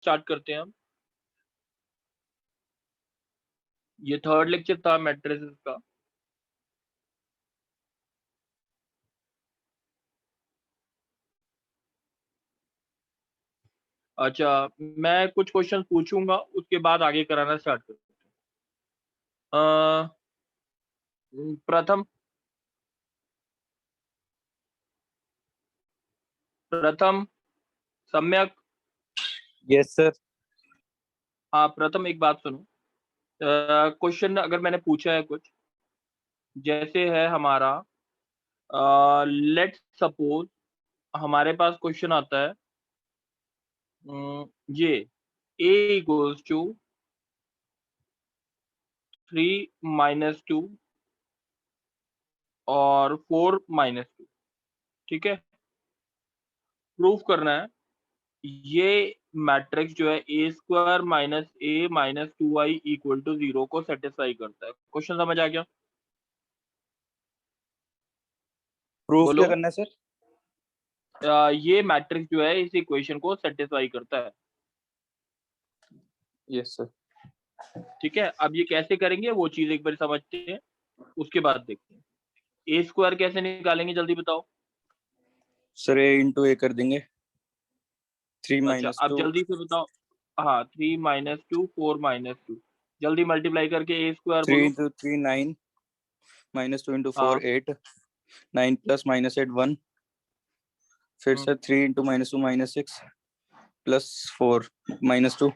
Start करते हैं हम। ये थर्ड लेक्चर था मैट्रिसेस का। अच्छा, मैं कुछ क्वेश्चन पूछूंगा, उसके बाद आगे कराना स्टार्ट करते हैं। प्रथम प्रथम सम्यक। Yes sir. हाँ प्रथम, एक बात सुनो। क्वेश्चन अगर मैंने पूछा है कुछ, जैसे है हमारा, लेट्स सपोज हमारे पास क्वेश्चन आता है, ये a इक्वल्स टू 3 - 2 और 4 - 2, ठीक है। प्रूफ करना है ये मैट्रिक्स जो है a² - a - 2i = 0 को सेटिस्फाई करता है। क्वेश्चन समझ आ गया? प्रूफ बोलो। क्या करना है सर? ये मैट्रिक्स जो है इस इक्वेशन को सेटिस्फाई करता है। Yes sir. ठीक है, अब ये कैसे करेंगे वो चीज एक बार समझते हैं, उसके बाद देखते हैं। a² कैसे निकालेंगे, जल्दी बताओ। सर a × a कर देंगे। 3 अच्छा, - अब 2 जल्दी से बताओ। हाँ, 3 - 2 4 - 2, जल्दी मल्टीप्लाई करके a² 3 बोलो। × 3 9 -2 × 4 हाँ। 8 9 + -8 1। फिर हम्म, सर 3 × -2 -6 +4 -2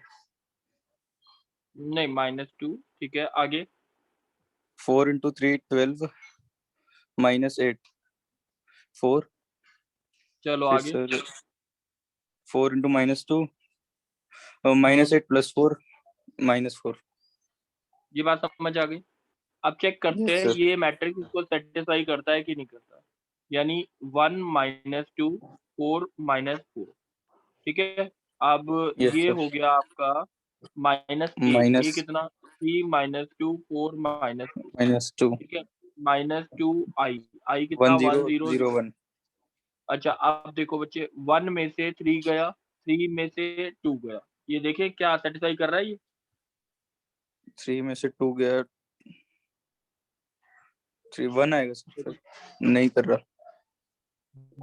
नहीं -2, ठीक है, आगे। 4 × 3 12 -8 4। चलो फिर आगे। सर 4 × -2 हम्म, -8 +4 -4। ये बात समझ आ गई। अब चेक करते यस हैं सर। ये मैट्रिक्स इसको सेटिस्फाई करता है कि नहीं करता। यानी 1 - 2 4 - 4, ठीक है। अब यस ये सर। हो गया आपका -a, माइनस a कितना, 3 - 2 4 - 2, -2 ठीक है। -2i, i कितना, 1 0 1 0 0 0। 1। अच्छा, अब देखो बच्चे, 1 में से 3 गया, 3 में से 2 गया, ये देखिए क्या सेटिस्फाई कर रहा है ये। 3 में से 2 गया, 3 1 आएगा सर। नहीं कर रहा।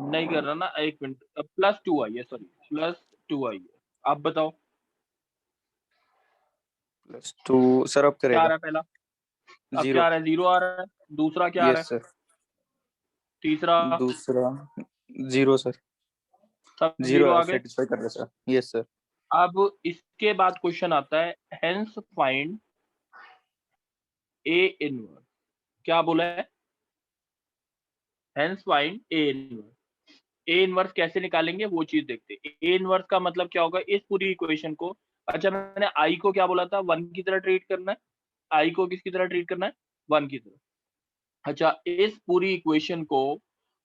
नहीं कर रहा ना, एक मिनट। +2 आई है, सॉरी, +2 आई है। आप बताओ +2 सर अब क्या आ करेगा। रहा है पहला। अब क्या 0। आ रहा है, 0 आ रहा है। दूसरा क्या आ रहा है, यस सर। तीसरा, दूसरा 0 सर। सब 0 0 है, आ गए। सेटिस्फाई कर रहा सर। Yes sir. अब इसके बाद क्वेश्चन आता है, हेंस फाइंड ए इनवर्स। क्या बोला है, hence find A inverse. A inverse कैसे निकालेंगे वो चीज देखते हैं। ए इनवर्स का मतलब क्या होगा, इस पूरी इक्वेशन को, अच्छा मैंने आई को क्या बोला था, 1 की तरह ट्रीट करना है। आई को किसकी तरह ट्रीट करना है, 1 की तरह। अच्छा, इस पूरी इक्वेशन को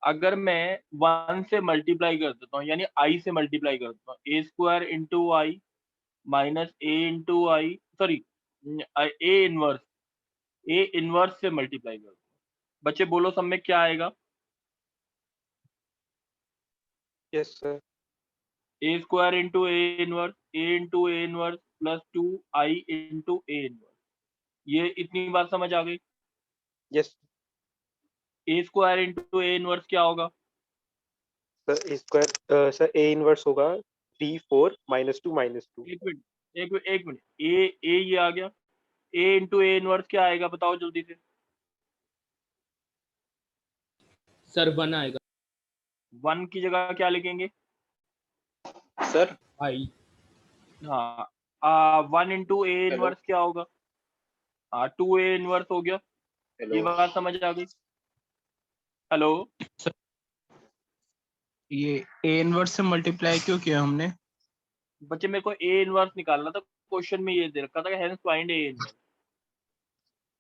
अगर मैं 1 से मल्टीप्लाई कर देता हूँ, यानी आई से मल्टीप्लाई कर देता हूँ, a² × i -a × i, sorry, A inverse से मल्टीप्लाई कर दो। बच्चे बोलो सब में क्या आएगा। Yes sir. a² × a inverse, a × a inverse +2i × a inverse. ये इतनी बात समझ आ गई। यस a² × a इनवर्स क्या होगा, sir. A² sir A inverse होगा 3 4 -2 -2। एक मिनट, एक मिनट, ए ये आ गया। a × a इनवर्स क्या आएगा, बताओ जल्दी से। सर 1 आएगा 1 की जगह क्या लिखेंगे, सर आई। हाँ, 1 × a इनवर्स क्या होगा, हाँ 2a इनवर्स हो गया। ये बात समझ आ गई। हेलो, ये ए इनवर्स से मल्टीप्लाई क्यों किया हमने? बच्चे मेरे को a इनवर्स निकालना था, क्वेश्चन में ये दे रखा था, हेंस फाइंड a इनवर्स।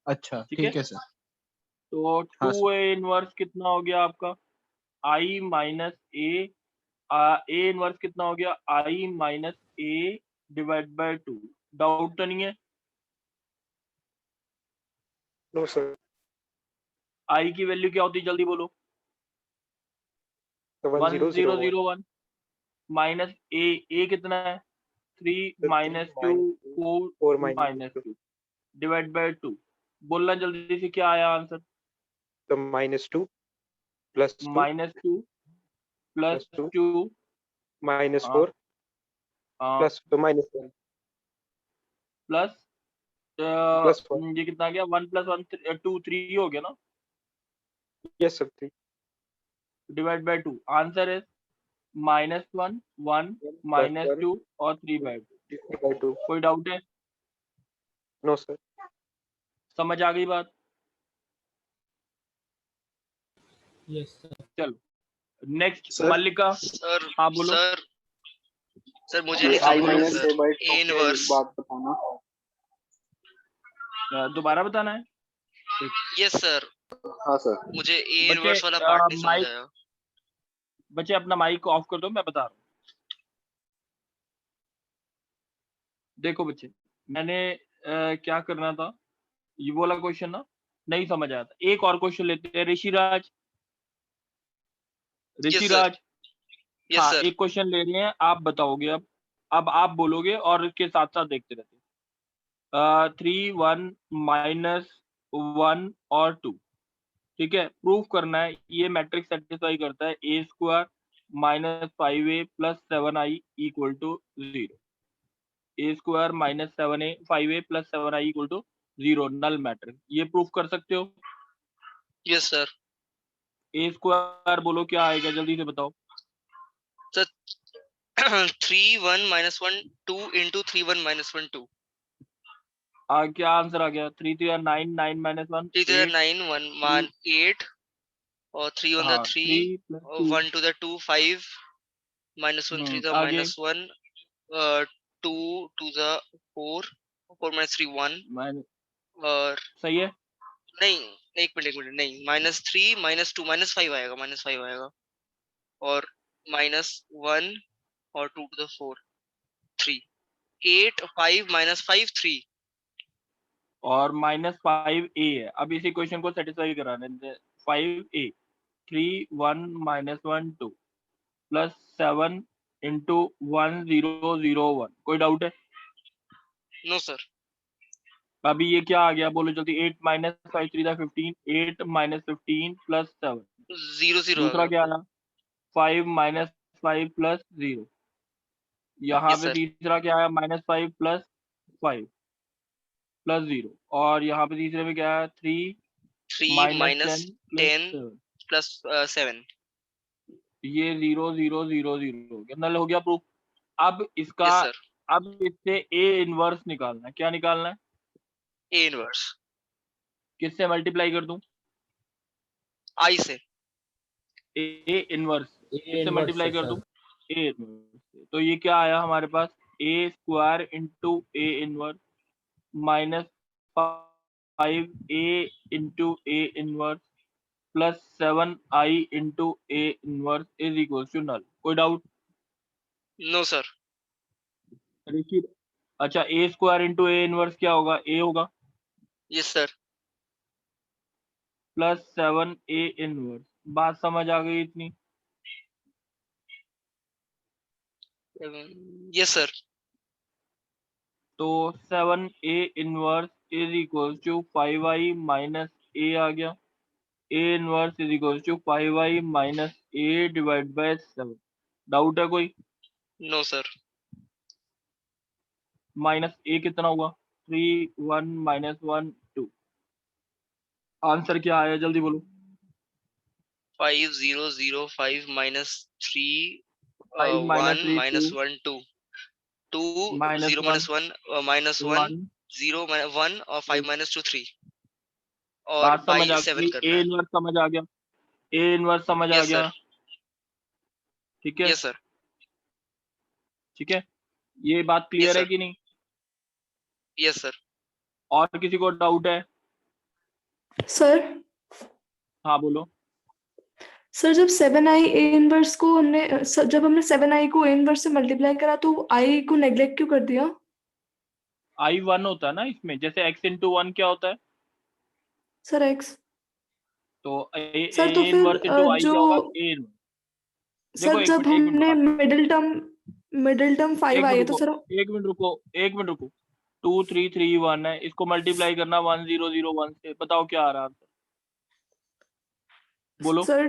अच्छा ठीक है, ठीक है सर। तो हाँ सर। 2a इनवर्स कितना हो गया आपका, i - a, a इनवर्स कितना हो गया, i - a/2। डाउट तो नहीं है, नो सर। i की वैल्यू क्या होती है, जल्दी बोलो। 1 0 0 1। 1001 - a कितना है, 3 So minus 2 4 4 minus minus 2. 2 divide by 2। बोलना जल्दी से क्या आया answer? So -2 plus 2 -2 plus plus 2 2 minus हाँ 4 हाँ plus तो -1 प्लस plus 1. ये कितना आ गया? 1 + 1 2 3 हो गया ना, Yes sir, 3 divide by 2। Answer is -1 1 plus 1 -2 और 3/2। 3/2. कोई डाउट है? No sir. समझ आ गई बात? Yes sir. चलो नेक्स्ट सर मल्लिका। सर हाँ बोलो। सर मुझे ये नहीं आई समझ आया minus sir. A by A two के इनवर्स बात बताना। दोबारा बताना है? यस सर, हाँ सर। मुझे ए बच्चे इनवर्स वाला पार्ट नहीं समझ माइक आया। बच्चे अपना माइक ऑफ कर दो, मैं बता रहा हूँ। देखो बच्चे, मैंने क्या करना था, ये वाला क्वेश्चन ना नहीं समझ आया था। एक और क्वेश्चन लेते हैं। ऋषिराज ऋषिराज यस हाँ सर। एक क्वेश्चन ले रहे हैं, आप बताओगे। अब आप बोलोगे और इसके साथ साथ देखते रहते। 3 1 -1 और 2, ठीक है। प्रूफ करना है ये मैट्रिक्स सेटिस्फाई करता है a² -5a + 7i = 0। a² -7a 5a + 7i = 0 null matrix. ये प्रूफ कर सकते हो? Yes sir. a² बोलो क्या आएगा, जल्दी से बताओ। 3 1 -1 2 into 3 1 -1 2। क्या आंसर आ गया? 3 3 9 9 -1 3 to the 8 9 1 1 8 और 3 on the हाँ 3 3 + 2 1 to the 2 5 -1 3 to the आगे -1 2 to the 4 4 -3 1 और सही है। नहीं एक मिनट नहीं -3 -2 -5 आएगा -5 आएगा और -1 और 2 to the 4 3 8 5 -5 3 और -5a है। अब इसी क्वेश्चन को सेटिस्फाई कराने दे। 5a 3 1 -1 2 + 7 into 1 0 0 1। कोई डाउट है? No sir. अभी ये क्या आ गया बोलो जल्दी। 8 - 5 3 = 15 8 - 15 + 7। 0 0 आ दूसरा गया। क्या आया? 5 - 5 + 0। यहाँ यस पे सर। तीसरा क्या आया? -5 + 5 + 0। और यहाँ पे तीसरे में क्या है? 3 3 -10 -10 + 7। + 7। ये 0 0 0 0 हो गया, नल हो गया प्रूफ। अब इसका यस सर। अब इससे ए इनवर्स निकालना है। क्या निकालना है? ए इनवर्स किससे मल्टीप्लाई कर दूं? आई से। ए इनवर्स किससे मल्टीप्लाई कर दूं? ए इनवर्स से। तो ये क्या आया हमारे पास? a² × a inverse -5a × a inverse + 7i × a inverse = नल। कोई डाउट? No sir. अच्छा a² × a इनवर्स क्या होगा? a होगा यस सर। + 7a inverse. बात समझ आ गई इतनी? Yes sir. तो 7a इनवर्स = 5i - a आ गया। a inverse = 5i - a divide by 7। Doubt है कोई? No sir. -a कितना हुआ? 3 1 -1 2। आंसर क्या आया जल्दी बोलो। 5 0 0 5 -3 5 - 1 3 2 -1 2 2 0 -1 -1 -1 1। 0 1 और 5 -2 3 और बात समझ बाई आ 7 गई। करना a है। इनवर्स समझ आ गया। a इनवर्स समझ आ यस गया। सर। ठीक है यस सर। ठीक है। ये बात यस क्लियर है सर। कि नहीं? Yes sir. और किसी को डाउट है? सर हाँ बोलो। सर जब 7i a इनवर्स को जब हमने 7i को a इनवर्स से मल्टीप्लाई करा तो i को नेग्लेक्ट क्यों कर दिया? i 1 होता है ना इसमें, जैसे x × 1 क्या होता है? Sir x। तो a सर तो इनवर्स फिर × i जो क्या होगा? a inverse. देखो सर एक जब मिनट हमने बात। मिडिल टर्म मिडिल टर्म 5 आई है तो सर एक मिनट रुको 2 3 3 1 है, इसको मल्टीप्लाई करना 1 0 0 1 से, बताओ क्या आ रहा है आंसर? बोलो। सर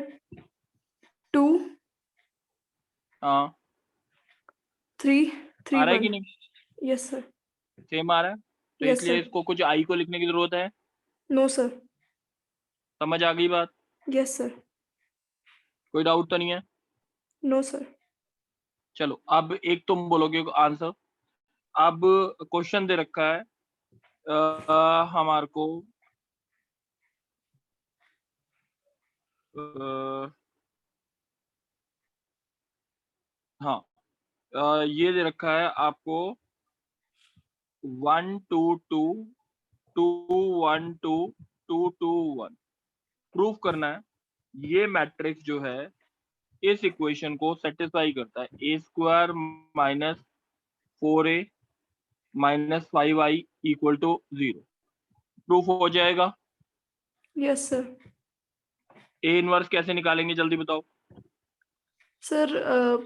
2 हाँ 3 3 आ रहा है 1 कि नहीं? यस सर सेम आ रहा है, तो यस इसलिए सर इसको कुछ आई को लिखने की जरूरत है। नो सर समझ आ गई बात? यस सर कोई डाउट तो नहीं है? नो सर चलो अब एक तुम बोलोगे आंसर। अब क्वेश्चन दे रखा है हमारे को हाँ ये दे रखा है आपको 1 2 2 2 1 2 2 2 1 प्रूफ करना है ये मैट्रिक्स जो है इस इक्वेशन को सेटिस्फाई करता है। A square minus 4a minus 5i equal to 0 proof हो जाएगा। यस सर ए इनवर्स कैसे निकालेंगे जल्दी बताओ? सर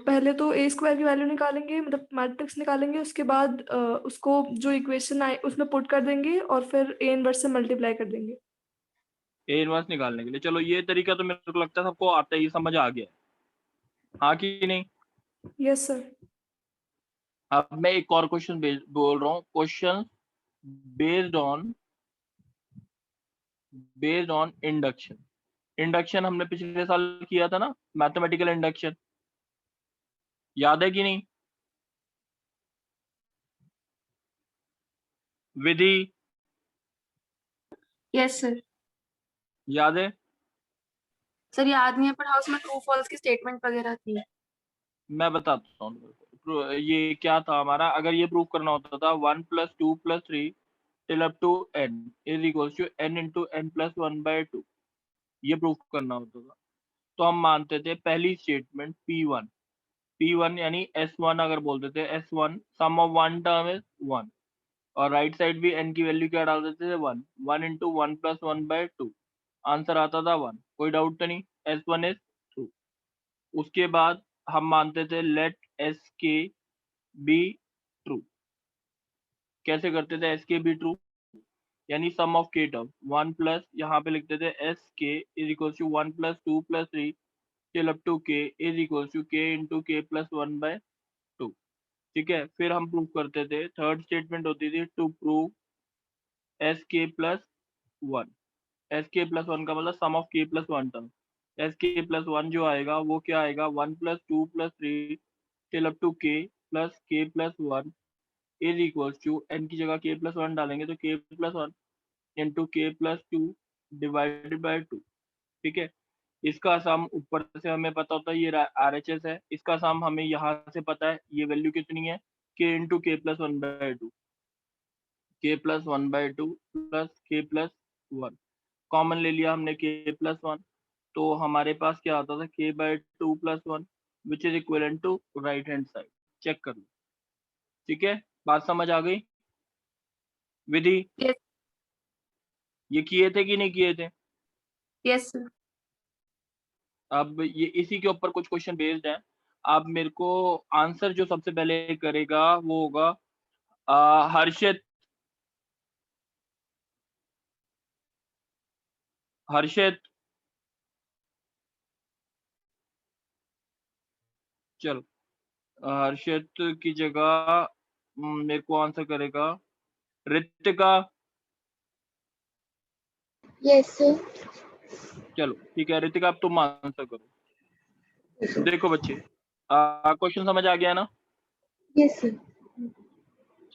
पहले तो ए स्क्वायर की वैल्यू निकालेंगे, मतलब मैट्रिक्स निकालेंगे, उसके बाद उसको जो इक्वेशन आए उसमें पुट कर देंगे और फिर ए इनवर्स से मल्टीप्लाई कर देंगे। ए इनवर्स निकालने के लिए चलो ये तरीका तो मेरे को लगता है सबको आता है, ये समझ आ गया, हाँ कि नहीं? यस सर अब मैं एक और क्वेश्चन बोल रहा हूँ, question based on induction. Induction हमने पिछले साल किया था ना, मैथमेटिकल इंडक्शन, याद है कि नहीं? विधि यस सर याद है? सर याद नहीं है पर हाउस में ट्रू फॉल्स की स्टेटमेंट वगैरह थी। मैं बताता हूँ ये क्या था हमारा। अगर ये प्रूफ करना होता था 1 + 2 + 3 till up to n is equal to n into n + 1/2, ये प्रूफ करना होता था। तो हम मानते थे पहली स्टेटमेंट P1 यानी S1 अगर बोलते थे S1 sum of one term is 1 और राइट साइड भी n की वैल्यू क्या डाल देते थे 1 1 इंटू 1 + 1/2, आंसर आता था 1। कोई डाउट तो नहीं, S1 इज ट्रू। उसके बाद हम मानते थे लेट SK बी ट्रू। कैसे करते थे SK बी ट्रू? यानी sum of k term 1 plus यहाँ पे लिखते थे SK is equal to 1 + 2 + 3 till up to k is equal to k into k + 1/2। ठीक है, फिर हम प्रूव करते थे, थर्ड स्टेटमेंट होती थी टू प्रूव SK + 1। SK + 1 का मतलब सम ऑफ k + 1 टर्म। SK + 1 जो आएगा वो क्या आएगा 1 + 2 + 3 till up to k + k + 1 is equal to n की जगह k + 1 डालेंगे तो k + 1 into k + 2 divided by 2। ठीक है, इसका सम ऊपर से हमें पता होता है ये RHS है, इसका सम हमें यहाँ से पता है ये वैल्यू कितनी है k into k + 1/2, k + 1/2 plus k + 1 common ले लिया हमने k + 1, तो हमारे पास क्या आता था k/2 + 1 which is equivalent to right hand side. Check कर लो। ठीक है, बात समझ आ गई? विधि यस ये किए थे कि नहीं किए थे? यस सर अब ये इसी के ऊपर कुछ क्वेश्चन बेस्ड है। आप मेरे को आंसर जो सबसे पहले करेगा वो होगा हर्षित। हर्षित चलो हर्षित की जगह मेरे को आंसर करेगा ऋतिका। यस सर चलो ठीक है ऋतिका, अब तुम आंसर करो। देखो बच्चे क्वेश्चन समझ आ गया ना? यस सर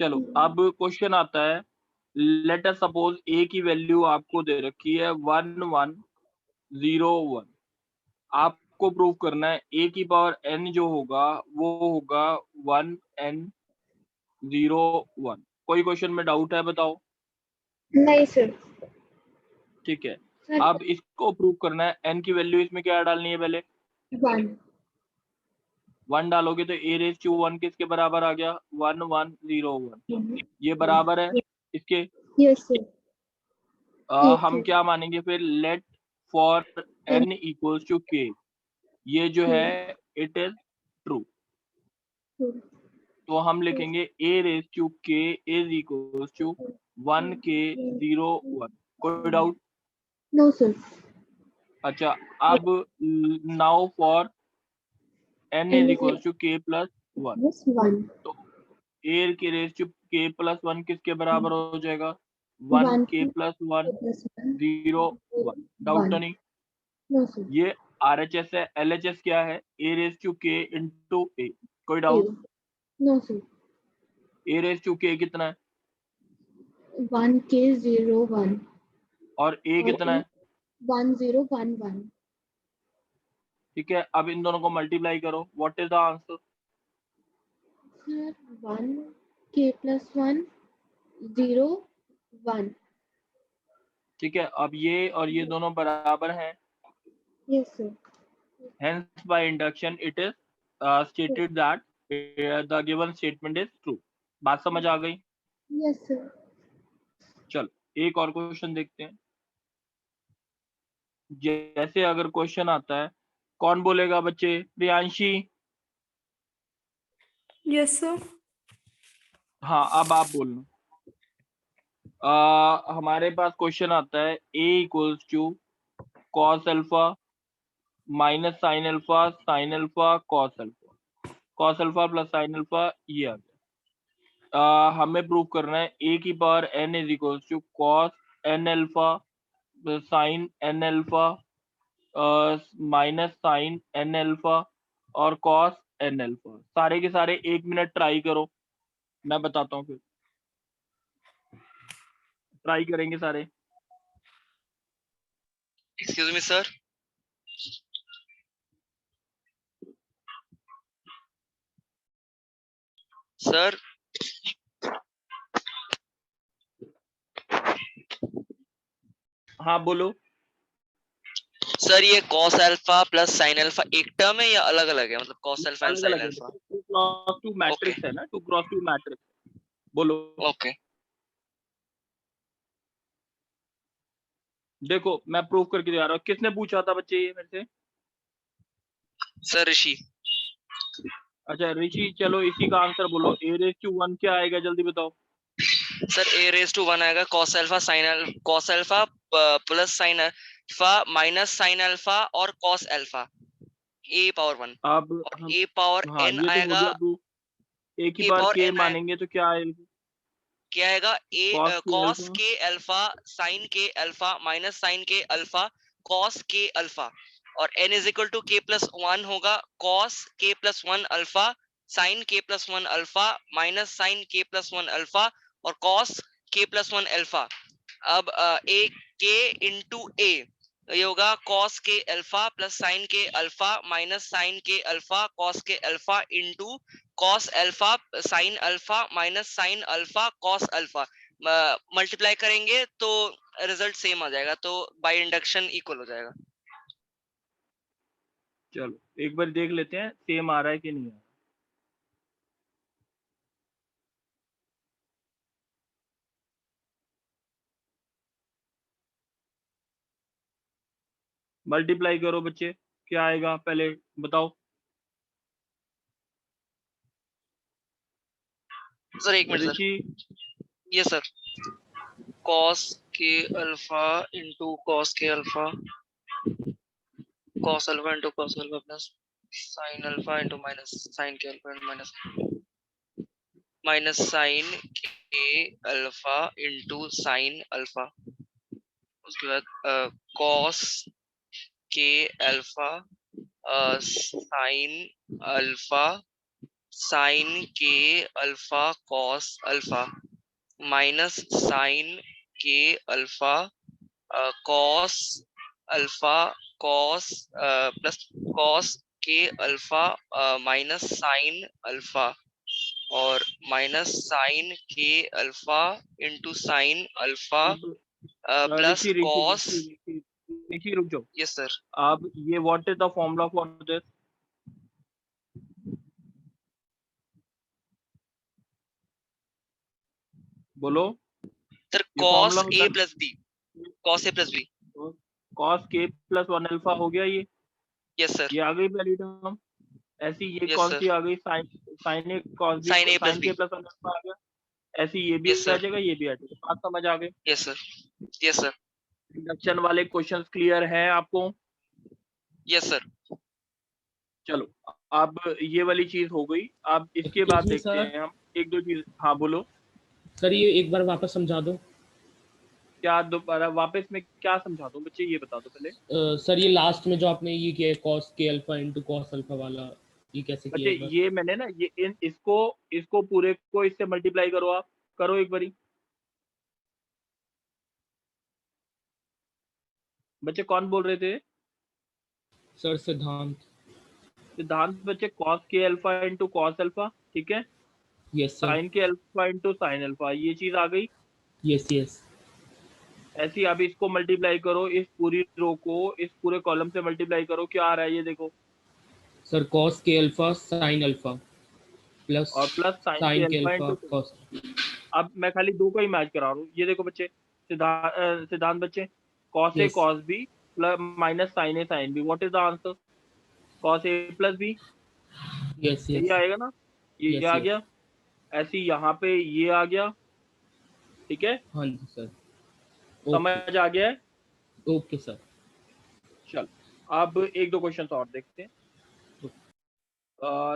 चलो अब क्वेश्चन आता है, लेट अस सपोज a की वैल्यू आपको दे रखी है 1 1 0 1। आपको प्रूव करना है a की पावर n जो होगा वो होगा 1 n 0 1। कोई क्वेश्चन में डाउट है बताओ? नहीं सर ठीक है, सर अब इसको प्रूव करना है n की वैल्यू इसमें क्या डालनी है पहले 1 डालोगे तो a⁴1 किसके बराबर आ गया 1 1 0 1, ये बराबर है इसके। यस सर हम क्या मानेंगे फिर let for n equals to k, ये जो है इट इज ट्रू। तो हम लिखेंगे a raise to k is equal to 1k 0 1। कोई डाउट? No, sir. अच्छा, अब now for n is equal to k plus 1, Yes, 1. तो a की रेज टू k प्लस 1 किसके बराबर हो जाएगा? 1 1k प्लस 1 plus 1. 0 1। डाउट तो 1. नहीं? No, sir. ये RHS है, LHS क्या है? a raise to k into a। कोई A. Doubt? No, sir. a raise to k कितना है 1k 0 1. और a और कितना है? 1 0 1 1. ठीक है, अब इन दोनों को मल्टीप्लाई करो, what is the answer? Sir, 1k plus 1 0 1. ठीक है, अब ये और ये दोनों बराबर हैं, Yes, sir. hence by induction it is stated that the given statement is true। बात समझ आ गई? Yes, sir. चल एक और क्वेश्चन देखते हैं। जैसे अगर क्वेश्चन आता है, कौन बोलेगा बच्चे? प्रियांशी? Yes sir. हाँ, अब आप बोलना। हमारे पास क्वेश्चन आता है a इक्वल्स to cos alpha minus sine alpha cos alpha plus sine alpha, ये आ गया। हमें प्रूव करना है a की power n is equals to cos n alpha sine n alpha minus sine n alpha और कॉस n अल्फा। सारे के सारे 1 मिनट ट्राई करो, मैं बताता हूँ फिर। ट्राई करेंगे सारे। Excuse me sir. सर हाँ बोलो। सर ये cos alpha plus sin alpha एक टर्म है या अलग अलग है? मतलब cos अल्फा एंड अलग sin अलग है, अल्फा। 2x2 मैट्रिक्स है ना, 2x2 मैट्रिक्स। बोलो। ओके देखो मैं प्रूव करके दिखा रहा हूँ। किसने पूछा था बच्चे ये मेरे से? सर ऋषि। अच्छा ऋषि, चलो इसी का आंसर बोलो। a रेज टू 1 क्या आएगा, जल्दी बताओ। सर a रेज टू 1 आएगा cos alpha cos alpha plus sin alpha minus sin alpha और cos अल्फा a पावर 1 अब और हम, a पावर हाँ n ये तो हो आएगा। गया प्रूफ। a की a bar power k n मानेंगे तो क्या आएगा? क्या आएगा? a cos cos k के अल्फा sin के अल्फा माइनस sin के अल्फा cos के अल्फा और n is equal to k plus 1 होगा cos k plus 1 alpha sin k plus 1 alpha minus sin k plus 1 alpha और cos k plus 1 alpha. अब a k into a ये होगा cos के alpha plus sin के alpha minus sin के alpha cos के alpha into cos alpha sin alpha minus sin alpha cos alpha. Multiply करेंगे तो रिजल्ट सेम आ जाएगा, तो बाय इंडक्शन इक्वल हो जाएगा। चलो एक बार देख लेते हैं सेम आ रहा है कि नहीं आ रहा। मल्टीप्लाई करो बच्चे, क्या आएगा पहले बताओ। सर एक मिनट सर। ऋषि? ये सर cos के अल्फा इंटू cos के alpha cos alpha into cos alpha plus sin alpha into minus sin के अल्फा इंटू माइनस sin के अल्फा इंटू sin अल्फा। उसके बाद cos के अल्फा sin अल्फा sin के alpha cos alpha minus sin के alpha cos alpha cos plus cos के alpha minus sin alpha और minus sin के alpha into sin alpha plus ऋषि cos। ऋषि रुक जाओ। Yes sir. अब ये what is the formula for this? बोलो। सर ये cos फॉर्मूला a होता plus b cos a plus b। है cos k प्लस 1 अल्फा हो गया ये। Yes sir. ये आ गई पहली टर्म। ऐसी ये Yes, कौन sir. सी आ गई, sine sine A cos B, Sin A plus sine B. के प्लस अल्फा आ गया, ऐसी ये भी Yes, आ sir. जाएगा, ये भी आ जाएगा। बात समझ आ गई? Yes, sir. Yes, sir. Induction वाले क्वेश्चंस क्लियर हैं आपको? Yes, sir. चलो अब ये वाली चीज हो गई। अब इसके Excuse बाद me, देखते sir. हैं हम एक दो चीज। हाँ बोलो। सर ये एक बार वापस समझा दो। क्या दोबारा वापस में क्या समझा दूं बच्चे, ये बता दो पहले। सर ये लास्ट में जो आपने ये किया कॉस के अल्फा इंटू कॉस अल्फा वाला, ये कैसे किया बच्चे एक बार? ये मैंने ना ये इसको पूरे को इससे मल्टीप्लाई करो, आप करो एक बारी। बच्चे कौन बोल रहे थे? सर सिद्धांत। सिद्धांत। बच्चे कॉस के अल्फा इंटू कॉस अल्फा, ठीक है। Yes sir. साइन के अल्फा इंटू साइन अल्फा, ये चीज आ गई। Yes yes. ऐसी अब इसको मल्टीप्लाई करो, इस पूरी रो को इस पूरे कॉलम से मल्टीप्लाई करो, क्या आ रहा है ये देखो। सर कॉस के अल्फा साइन अल्फा प्लस और प्लस साइन के साइन के अल्फा अल्फा इंटू। कॉस। अब मैं खाली दो का ही मैच करा रहा हूँ, ये देखो बच्चे। सिद्धांत बच्चे, cos A Yes. Cos B plus minus sine A sine B, what is the answer? Cos A plus B, yes ये यस। आएगा ना, ये आ Yes, गया। ऐसे यहाँ पे ये आ गया, ठीक है। हाँ जी सर। समझ आ गया है? Okay sir. चल अब एक दो क्वेश्चन और देखते हैं।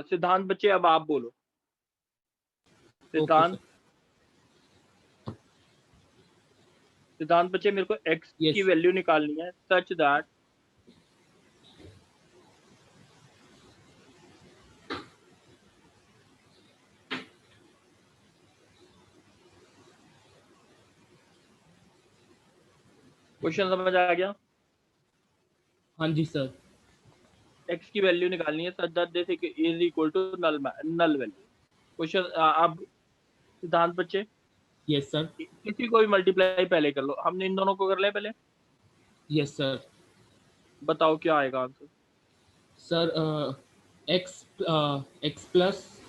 सिद्धांत बच्चे अब आप बोलो। सिद्धांत। सिद्धांत बच्चे, मेरे को x Yes. की वैल्यू निकालनी है सच दैट क्वेश्चन समझ आ गया? हाँ जी सर। x की वैल्यू निकालनी है such that this is equal to null value. Question अब सिद्धांत बच्चे, यस सर। किसी को भी मल्टीप्लाई पहले कर लो, हमने इन दोनों को कर लिया पहले। Yes sir. बताओ क्या आएगा answer? Sir x plus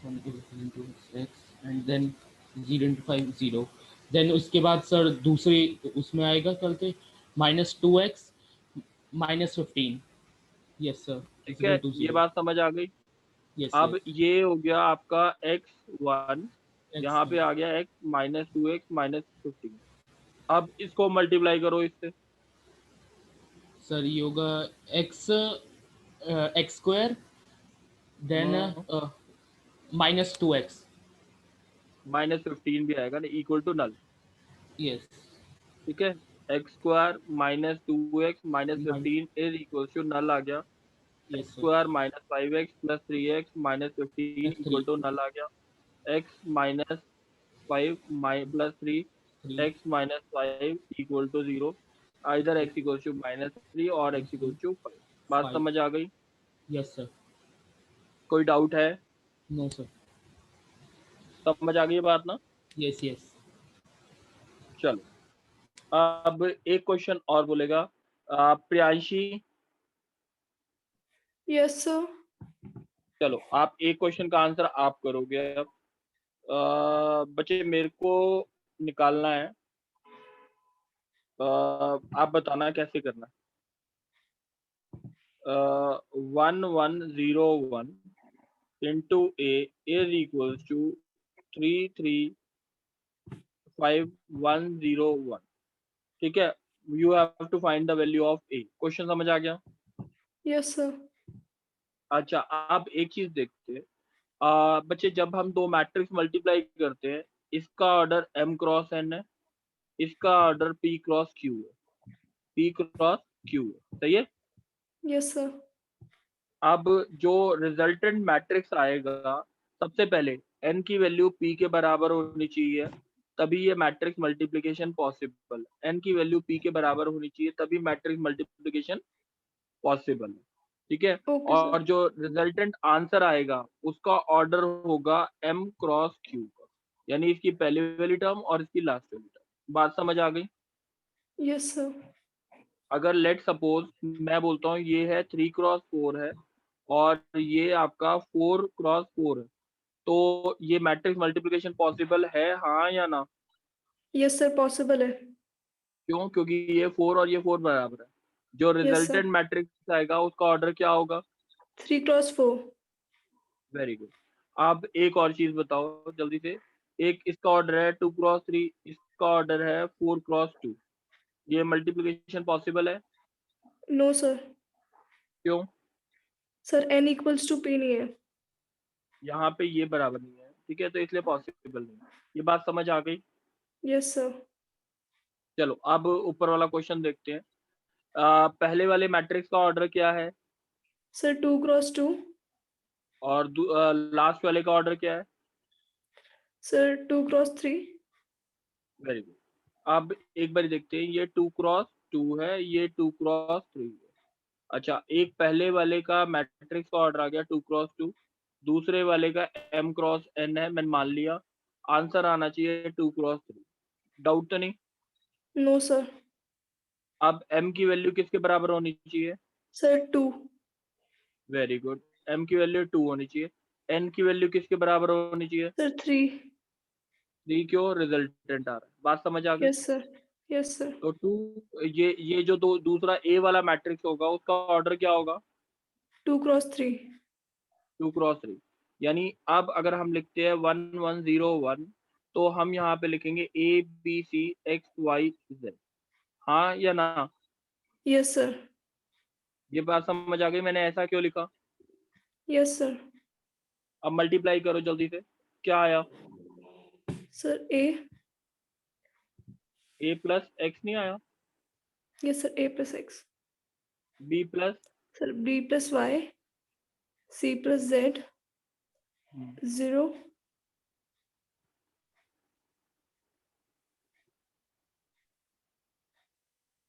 and then 0 into 5 0, then उसके बाद सर दूसरे उसमें आएगा करके -2x -15। Yes sir. ठीक है, ये बात समझ आ गई। यस। अब ये हो गया आपका x1, यहाँ पे आ गया x -2x -15। अब इसको मल्टीप्लाई करो इससे। सर ये होगा x स्क्वायर देन -2x। -15 भी आएगा ना, इक्वल टू नल। यस। ठीक है, x square -2x -15 is equal to null आ गया। x square -5x plus 3x -15 equal to null आ गया। x -5 plus 3 x -5 equal to 0। Either x equal to -3 और x इक्वल टू 5। बात समझ आ गई? Yes sir. कोई डाउट है? No sir. समझ आ गई ये बात ना? Yes yes. चलो अब एक क्वेश्चन और बोलेगा प्रियांशी। Yes sir. चलो आप एक क्वेश्चन का आंसर आप करोगे अब। बच्चे मेरे को निकालना है, आप बताना कैसे करना है। 1101 into a is equals to 335,101। ठीक है, you have to find the value of a। Question समझ आ गया? Yes sir. अच्छा आप एक चीज देखते हैं, बच्चे जब हम दो मैट्रिक्स मल्टीप्लाई करते हैं, इसका ऑर्डर m क्रॉस n है, इसका ऑर्डर p क्रॉस q है, p क्रॉस q है, सही है? Yes sir. अब जो रिजल्टेंट मैट्रिक्स आएगा, सबसे पहले n की वैल्यू p के बराबर होनी चाहिए, तभी ये मैट्रिक्स मल्टीप्लिकेशन पॉसिबल। n की वैल्यू p के बराबर होनी चाहिए, तभी मैट्रिक्स मल्टीप्लिकेशन पॉसिबल है। ठीक है, और जो रिजल्टेंट आंसर आएगा उसका ऑर्डर होगा m क्रॉस q का, यानी इसकी पहली वाली टर्म और इसकी लास्ट वाली टर्म। बात समझ आ गई? Yes sir. अगर लेट सपोज मैं बोलता हूँ ये है 3 क्रॉस 4 है और ये आपका 4 क्रॉस 4 है, तो ये मैट्रिक्स मल्टीप्लिकेशन पॉसिबल है, हाँ या ना? यस सर, पॉसिबल है। क्यों? क्योंकि ये 4 और ये 4 बराबर है। जो Yes, sir. रिजल्टेंट मैट्रिक्स आएगा उसका ऑर्डर क्या होगा? 3 क्रॉस 4। Very good. अब एक और चीज बताओ जल्दी से। एक इसका ऑर्डर है 2 क्रॉस 3, इसका ऑर्डर है 4 क्रॉस 2। ये मल्टीप्लिकेशन पॉसिबल है? No sir. क्यों? Sir n equals to p नहीं है। यहाँ पे ये बराबर नहीं है, ठीक है, तो इसलिए पॉसिबल नहीं। ये बात समझ आ गई? Yes sir. चलो अब ऊपर वाला क्वेश्चन देखते हैं। पहले वाले मैट्रिक्स का ऑर्डर क्या है सर 2 क्रॉस 2। और लास्ट वाले का ऑर्डर क्या है? Sir 2 cross 3। Very good. अब एक बार देखते हैं, ये 2 क्रॉस 2 है, ये 2 क्रॉस 3 है। अच्छा, एक पहले वाले का मैट्रिक्स का ऑर्डर आ गया 2 क्रॉस 2, दूसरे वाले का m क्रॉस n है, मैंने मान लिया। आंसर आना चाहिए 2 क्रॉस 3। डाउट तो नहीं? No sir. अब m की वैल्यू किसके बराबर होनी चाहिए? सर 2। वेरी गुड, m की वैल्यू 2 होनी चाहिए। n की वैल्यू किसके बराबर होनी चाहिए? सर 3। 3 क्यों? रिजल्टेंट आ रहा है। बात समझ आ गई? Yes sir. Yes sir. तो 2, ये जो दूसरा a वाला मैट्रिक्स होगा उसका ऑर्डर क्या होगा? 2 क्रॉस 3। 2 क्रॉस 3। यानी अब अगर हम लिखते हैं 1 1 0 1, तो हम यहाँ पे लिखेंगे a b c x y z। हाँ या ना? Yes sir. ये बात समझ आ गई मैंने ऐसा क्यों लिखा? Yes sir. अब मल्टीप्लाई करो जल्दी से, क्या आया? Sir a। a plus x नहीं आया? Yes sir a plus x। b plus sir b plus y। c plus z। 0।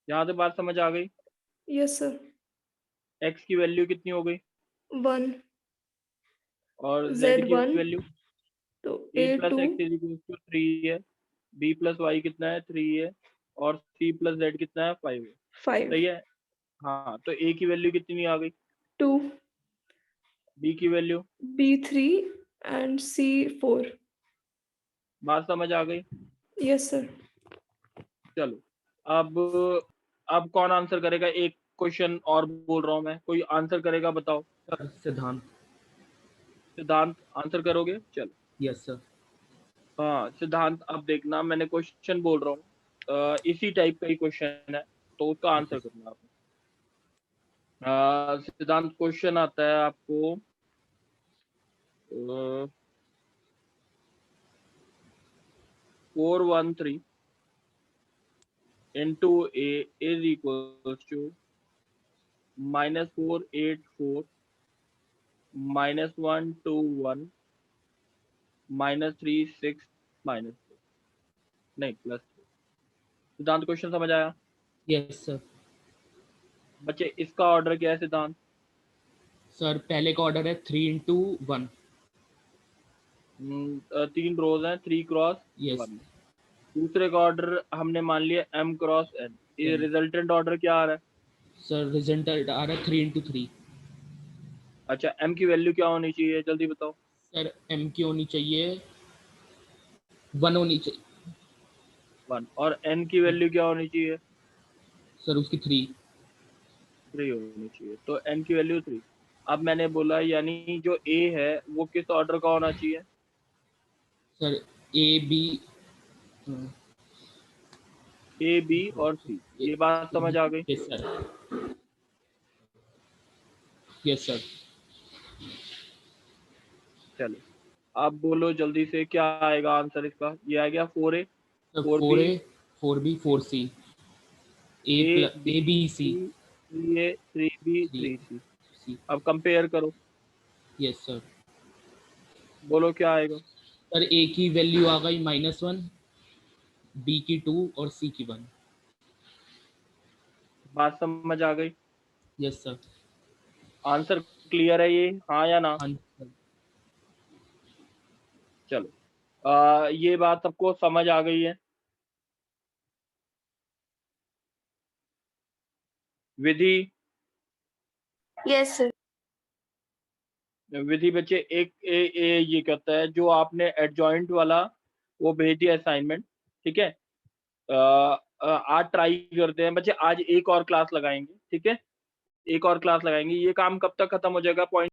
यहाँ से बात समझ आ गई? Yes sir. x की वैल्यू कितनी हो गई 1। और z z की 1। वैल्यू? तो a a plus 2। X is equal to 3 है, b प्लस y कितना है? 3 है, और c प्लस z कितना है? 5 है। 5। सही है। हाँ, तो a की वैल्यू कितनी आ गई? 2। b की वैल्यू? b 3 and c 4। बात समझ आ गई? Yes sir. चलो अब कौन आंसर करेगा? एक क्वेश्चन और बोल रहा हूँ मैं, कोई आंसर करेगा बताओ। सर सिद्धांत। सिद्धांत आंसर करोगे? चलो। Yes sir. हाँ सिद्धांत, अब देखना मैंने क्वेश्चन बोल रहा हूँ, इसी टाइप का ही क्वेश्चन है, तो उसका आंसर करना आपने। सिद्धांत क्वेश्चन आता है आपको 413 into a is equals to -484 -121 -36 -4 नहीं प्लस। सिद्धांत क्वेश्चन समझ आया? Yes sir. बच्चे इसका ऑर्डर क्या है सिद्धांत? सर पहले का ऑर्डर है 3 into 1। 3 रोज हैं, 3 क्रॉस यस 1। दूसरे का ऑर्डर हमने मान लिया m क्रॉस n। ये रिजल्टेंट ऑर्डर क्या आ रहा है? सर रिजल्टेंट आ रहा है 3 into 3। अच्छा, m की वैल्यू क्या होनी चाहिए जल्दी बताओ? सर m की होनी चाहिए 1 होनी चाहिए। 1। और n की वैल्यू क्या होनी चाहिए? सर उसकी 3। 3 होनी चाहिए, तो n की वैल्यू 3। अब मैंने बोला यानी जो a है वो किस ऑर्डर का होना चाहिए? सर a b और c। ये बात समझ आ गई? Yes sir. Yes sir. चलो अब बोलो जल्दी से, क्या आएगा आंसर इसका? ये आ गया 4a, 4a 4b 4c a b c 3a 3b 3c। अब कंपेयर करो, यस सर। बोलो क्या आएगा? सर a की वैल्यू आ गई -1, b की 2 और c की 1। बात समझ आ गई? Yes sir. आंसर क्लियर है ये, हाँ या ना? हाँ सर। चलो ये बात सबको समझ आ गई है? विधि? Yes sir. विधि बच्चे ये कहता है जो आपने एडजॉइंट वाला वो भेज दिया असाइनमेंट, ठीक है। आज ट्राई करते हैं बच्चे, आज एक और क्लास लगाएंगे, ठीक है, एक और क्लास लगाएंगे। ये काम कब तक खत्म हो जाएगा? पॉइंट